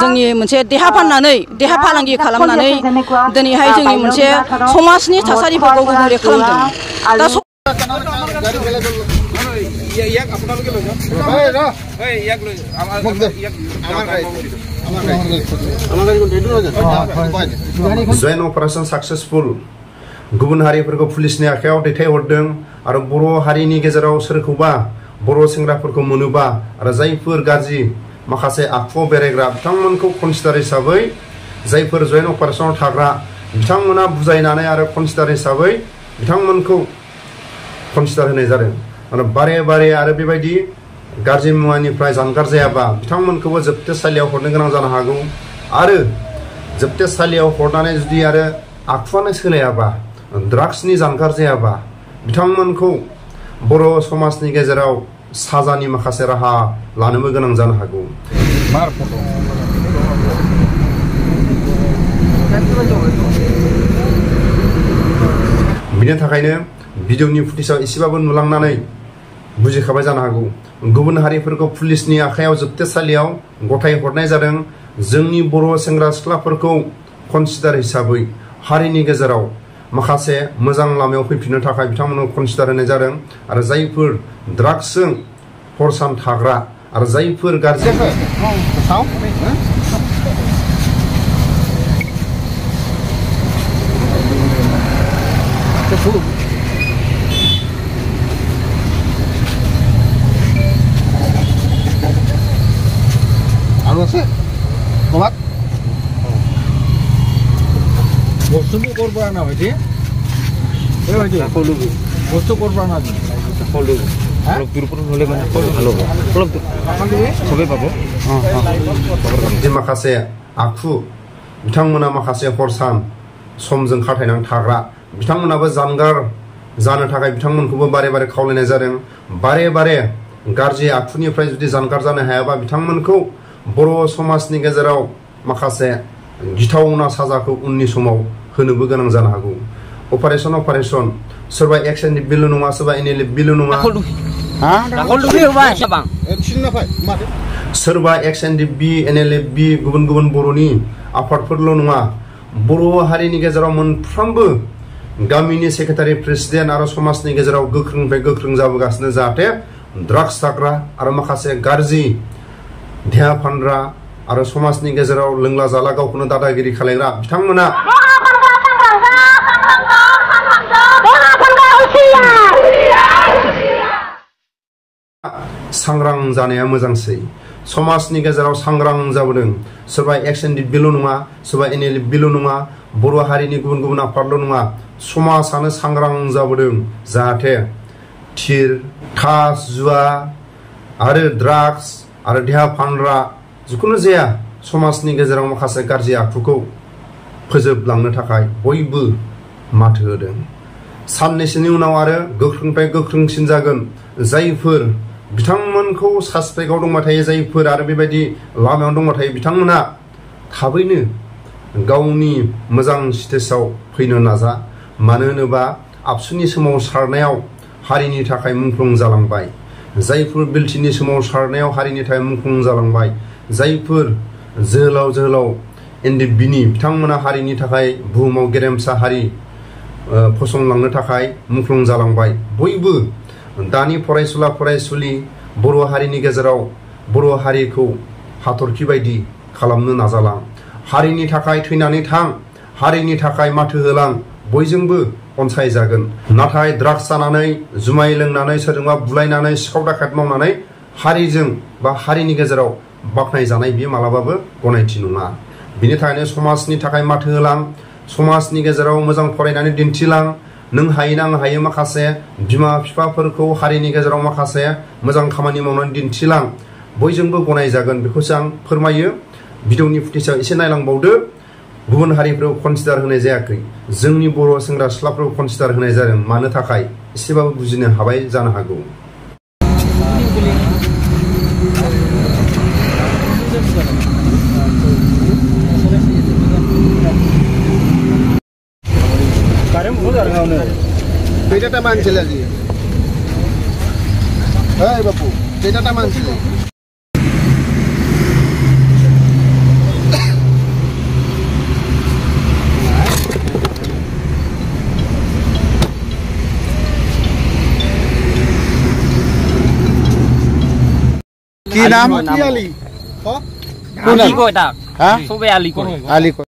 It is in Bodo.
जोंनि मोनसे देहा फालांगि खालामनानै दिनैहाय जोंनि मोनसे समाजनि थासारिफोरखौ गुबुंले खालामदों। दा जयेन्ट अपारेशन सक्सेसफुल गुबुन हारिफोरखौ पुलिसनि आखायाव दैथायहरदों आरो बर' हारिनि गेजेराव सोरखौबा बर' सेंग्राफोरखौ मोनोबा आरो जायफोर गाज्रि माखासे आखुआव बेरायग्रा बिथांमोनखौ कनसिडार हिसाबै जायफोर जयेन्ट अपारेशनाव थाग्रा बिथांमोना बुजायनानै आरो कनसिडार हिसाबै बिथांमोनखौ कनसिडार होनाय जादों आरो बारे बारे आरो बेबायदि गाज्रि मुवानिफ्राय जानगार जायाबा बिथांमोनखौबो जोबथेसालियाव हरनो गोनां जानो हागौ आरो जोबथेसालियाव हरनानै जुदि आरो आखुआनो सोलायाबा ड्राग्सनि जानगार जायाबा बिथांमोनखौ बर' समाजनि गेजेराव साजानि माखासे राहा लानोबो गोनां जानो हागौ। बिनि थाखायनो भिडिअनि फुटेजाव एसेबाबो नुलांनानै बुजिखाबाय जानो हागौ गुबुन हारिफोरखौ पुलिसनि आखायाव जोबथेसालियाव गथाय हरनाय जादों। जोंनि बर' सेंग्रा सिख्लाफोरखौ कनसिडार हिसाबै हारिनि गेजेराव माखासे मोजां लामायाव फैफिननो थाखाय बिथांमोनखौ कनसिडार होनाय जादों आरो जायफोर ड्राग्सजों हर सान थाग्रा आरो जायफोर गाज्रि বস্তু কৰবা না ভাইটি এই ভাইটি বস্তু কৰবা না অলপ দূৰ পৰা হলে মানে ভালো অলপ সবে পাবো माखासे आखु बिथांमोना माखासे हरसान समजों खाथायनानै थाग्रा बिथांमोनाबो जानगार जानो थाखाय बिथांमोनखौबो बारे बारे खावलायनाय जादों। बारे बारे गाज्रि आखुनिफ्राय जुदि जानगार जानो हायाबा बिथांमोनखौ बर' समाजनि गेजेराव माखासे गिथावना साजाखौ उननि समाव होनोबो गोनां जानो हागौ। अपारेशन सोरबा एक्सएनडि बिल नङा सोरबा एनएलए बिल नङा सोरबा एक्सएनडि बि एनएलए बि गुबुन गुबुन बर'नि आफादफोरल' नङा बर' हारिनि गेजेराव मोनफ्रोमबो गामिनि सेक्रेटारि प्रेसिडेन्ट आरो समाजनि गेजेराव गोख्रोंनिफ्राय गोख्रों जाबोगासिनो जाहाथे ड्राग्स जाग्रा आरो माखासे गाज्रि देहा फानग्रा आरो समाजनि गेजेराव लोंला जाला गावखौनो दादागिरि खालायग्रा बिथांमोना सांग्रां जानाया मोजांसै। समाजनि गेजेराव सांग्रां जाबोदों सोरबा एक्सएनडि बिल नङा सोरबा एनएलए बिल नङा बर' हारिनि गुबुन गुबुन आफादल' नङा समाजानो सांग्रां जाबोदों जाहाथे थिर थास जुवा आरो ड्राग्स आरो देहा फानग्रा जिखुनु जाया समाजनि गेजेराव माखासे गाज्रि आखुखौ फोजोबलांनो थाखाय बयबो माथो होदों। साननैसोनि उनाव आरो गोख्रोंनिफ्राय गोख्रोंसिन जागोन जायफोर बिथांमोनखौ सासपेक्टआव दंबाय थायो जायफोर आरो बेबायदि लामायाव दंबाय थायो बिथांमोना थाबैनो गावनि मोजां स्टेजाव फैनो नाजा। मानो होनोबा आबसुनि सोमावसारनायाव हारिनि थाखाय मुंख्लं जालांबाय जायफोर बिलटिनि सोमावसारनायाव हारिनि थाखाय मुंख्लं जालांबाय जायफोर जोहोलाव एनडिएफबिनि बिथांमोना हारिनि थाखाय बुहुमाव गेरेमसा हारि फसंलांनो थाखाय मुंख्लं जालांबाय। बयबो दानि फरायसुला फरायसुलि बर' हारिनि गेजेराव बर' हारिखौ हाथरखि बायदि खालामनो नाजालां। हारिनि थाखाय थैनानै थां हारिनि थाखाय माथो होलां बयजोंबो अनसायजागोन। नाथाय ड्राग्स जानानै जुमाय लोंनानै सोरजोंबा बुलायनानै सिखाव दाखायत मावनानै हारिजों बा हारिनि गेजेराव बाख्नायजानाय बियो मालाबाबो गनायथि नङा। बिनि थाखायनो समाजनि थाखाय माथो होलां समाजनि गेजेराव मोजां फरायनानै दिन्थिलां। नों हायोना आं हायो माखासे बिमा बिफाफोरखौ हारिनि गेजेराव माखासे मोजां खामानि मावनानै दिन्थिलां बयजोंबो गनायजागोन बेखौसो आं फोरमायो। भिडिअनि फुटेजाव एसे नायलांबावदो। गुबुन हारिफोरखौ कनसिडार होनाय जायाखै जोंनि बर' सेंग्रा सिख्लाफोरखौ कनसिडार होनाय जादों। मानो थाखाय एसेबाबो बुजिनो हाबाय जानो हागौ। Keita mancil lagi. Hei bapu, keita mancil. কি নাম কি আলি আলি কয় তাক হা চবে আলি কয় আলি কয়